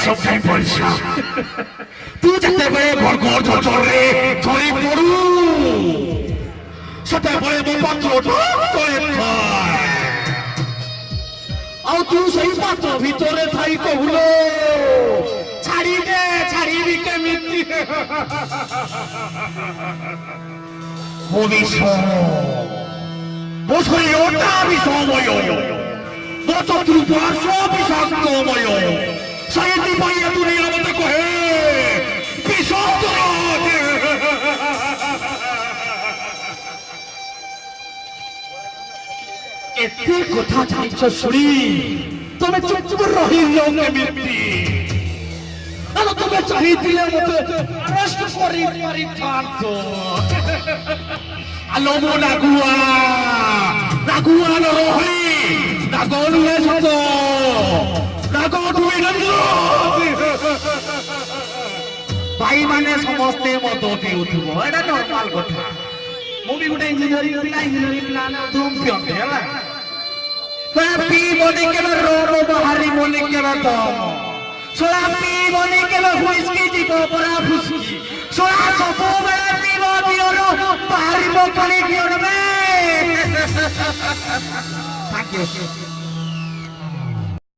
সবটাই পয়সা তুই যেতে পারে বরগর ঝরে ঝরে পড়ু সেটা পরে মো পাত্রটা তোরে থায় ଆଉ ତୁ ସେଇ ପାତ୍ର ଭିତରେ ଥାଇ କହୁଲ ଛାଡ଼ିଦେ ଛାଡ଼ିବି କେମିତି ମୋ ଶରୀରଟା ବିଷମୟ ମୋ ଚତୁଃପାର୍ଶ୍ୱ ବିଷାକ୍ତମୟ ସେଇଥିପାଇଁ ଏ ଦୁନିଆ ମତେ କହେ ବିଷାକ୍ତ ଏତେ କଥା ଜାଣିଛ ଶୁଣି ତମେ ଚୁପ ରହିଲ କେମିତି ଆଲୋ ତମେ ଚାହିଁଥିଲେ ମତେ ଆରେଷ୍ଟ କରିପାରିଥାନ୍ତ ଆଲୋ ମୋ ନାଗୁଆ ନାଗୁଆ ନ ରହି ନାଗ ନୁହେଁ ସତ ନାଗ ନୁହେଁ ଭାଇମାନେ ସମସ୍ତେ ମଦ ପିଉଥିବ ଏଇଟା ନର୍ମାଲ କଥା ମୁଁ ବି ଗୋଟେ ଇଞ୍ଜିନିୟରିଂ ପିଲା ଧୁମ୍ ପିଅନ୍ତି ହେଲା ପିଇବନି କେବେ ରୋଗ ବାହାରିବନି କେବେ ଦମ ଶଳା ପିଇବନି କେବେ ହୁଇସ୍କି ଯିବ ପରା ଫୁସ୍କି ଶଳା ସବୁବେଳେ ପିଇବ ବିଅର ବାହାରିବ ଖାଲି ବିଅର ବେ